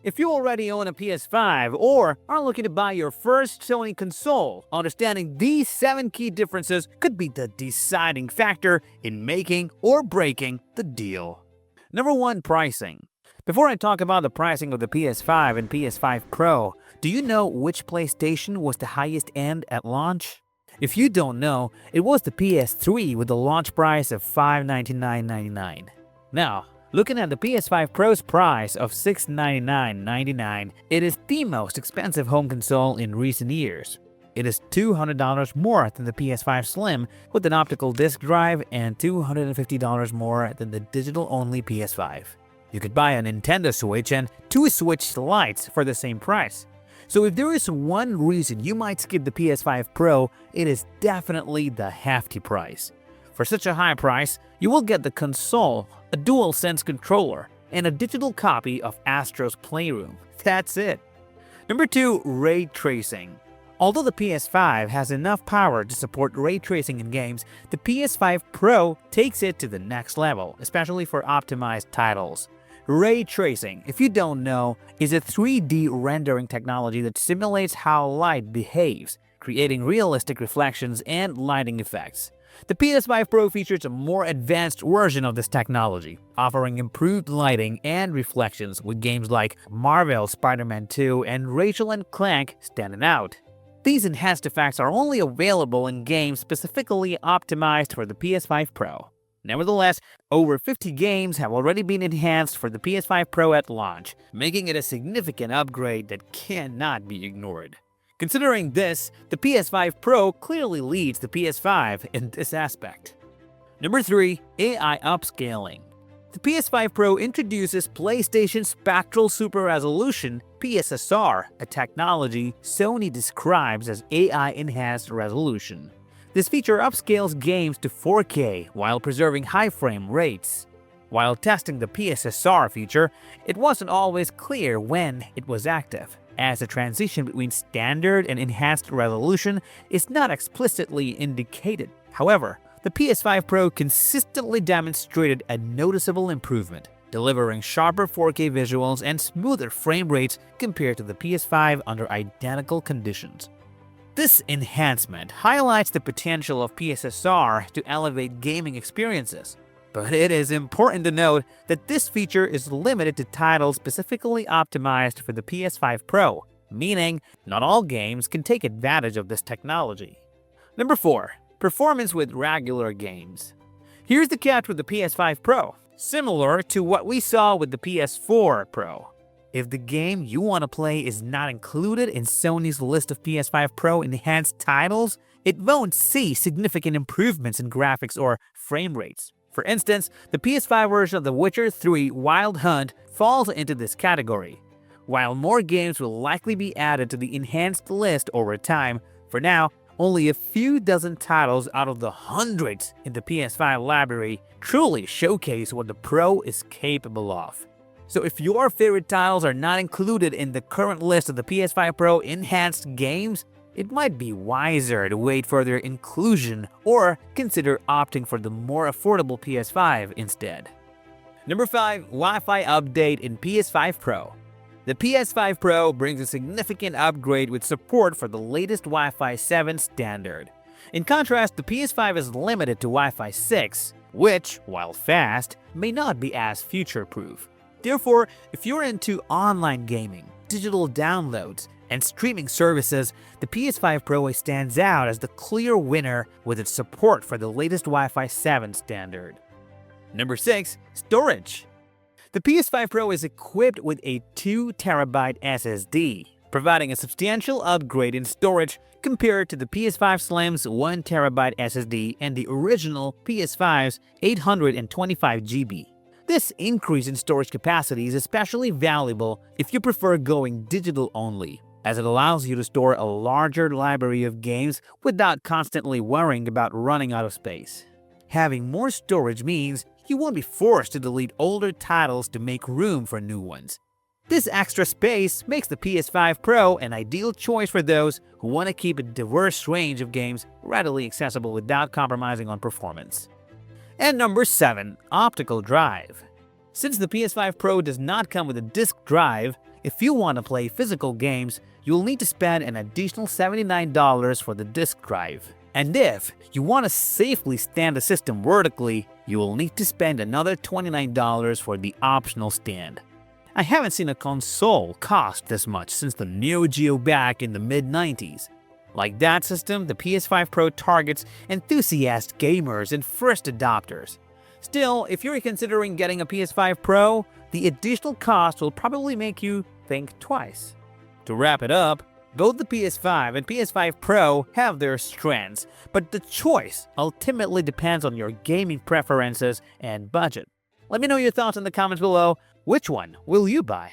If you already own a PS5 or are looking to buy your first Sony console, understanding these 7 key differences could be the deciding factor in making or breaking the deal. Number 1. Pricing. Before I talk about the pricing of the PS5 and PS5 Pro, do you know which PlayStation was the highest end at launch? If you don't know, it was the PS3 with the launch price of $599.99. Now, looking at the PS5 Pro's price of $699.99, it is the most expensive home console in recent years. It is $200 more than the PS5 Slim with an optical disc drive and $250 more than the digital-only PS5. You could buy a Nintendo Switch and 2 Switch Lites for the same price. So if there is one reason you might skip the PS5 Pro, it is definitely the hefty price. For such a high price, you will get the console, a DualSense controller, and a digital copy of Astro's Playroom. That's it. Number 2. Ray Tracing. Although the PS5 has enough power to support ray tracing in games, the PS5 Pro takes it to the next level, especially for optimized titles. Ray tracing, if you don't know, is a 3D rendering technology that simulates how light behaves, creating realistic reflections and lighting effects. The PS5 Pro features a more advanced version of this technology, offering improved lighting and reflections with games like Marvel's Spider-Man 2 and Ratchet and Clank standing out. These enhanced effects are only available in games specifically optimized for the PS5 Pro. Nevertheless, over 50 games have already been enhanced for the PS5 Pro at launch, making it a significant upgrade that cannot be ignored. Considering this, the PS5 Pro clearly leads the PS5 in this aspect. Number 3. AI upscaling. The PS5 Pro introduces PlayStation Spectral Super Resolution (PSSR), a technology Sony describes as AI-enhanced resolution. This feature upscales games to 4K while preserving high frame rates. While testing the PSSR feature, it wasn't always clear when it was active, as the transition between standard and enhanced resolution is not explicitly indicated. However, the PS5 Pro consistently demonstrated a noticeable improvement, delivering sharper 4K visuals and smoother frame rates compared to the PS5 under identical conditions. This enhancement highlights the potential of PSSR to elevate gaming experiences. But it is important to note that this feature is limited to titles specifically optimized for the PS5 Pro, meaning not all games can take advantage of this technology. Number 4. Performance with regular games. Here's the catch with the PS5 Pro, similar to what we saw with the PS4 Pro. If the game you want to play is not included in Sony's list of PS5 Pro enhanced titles, it won't see significant improvements in graphics or frame rates. For instance, the PS5 version of The Witcher 3 Wild Hunt falls into this category. While more games will likely be added to the enhanced list over time, for now, only a few dozen titles out of the hundreds in the PS5 library truly showcase what the Pro is capable of. So if your favorite titles are not included in the current list of the PS5 Pro enhanced games, it might be wiser to wait for their inclusion or consider opting for the more affordable PS5 instead. Number 5. Wi-Fi update in PS5 Pro. The PS5 Pro brings a significant upgrade with support for the latest Wi-Fi 7 standard. In contrast, the PS5 is limited to Wi-Fi 6, which, while fast, may not be as future-proof. Therefore, if you're into online gaming, digital downloads, and streaming services, the PS5 Pro stands out as the clear winner with its support for the latest Wi-Fi 7 standard. Number 6. Storage. The PS5 Pro is equipped with a 2TB SSD, providing a substantial upgrade in storage compared to the PS5 Slim's 1TB SSD and the original PS5's 825GB. This increase in storage capacity is especially valuable if you prefer going digital only, as it allows you to store a larger library of games without constantly worrying about running out of space. Having more storage means you won't be forced to delete older titles to make room for new ones. This extra space makes the PS5 Pro an ideal choice for those who want to keep a diverse range of games readily accessible without compromising on performance. And number 7. Optical drive. Since the PS5 Pro does not come with a disk drive, If you want to play physical games, you'll need to spend an additional $79 for the disk drive. And if you want to safely stand the system vertically, you will need to spend another $29 for the optional stand. I haven't seen a console cost this much since the Neo Geo back in the mid-90s. Like that system, the PS5 Pro targets enthusiast gamers and first adopters. Still, if you're considering getting a PS5 Pro, the additional cost will probably make you think twice. To wrap it up, both the PS5 and PS5 Pro have their strengths, but the choice ultimately depends on your gaming preferences and budget. Let me know your thoughts in the comments below. Which one will you buy?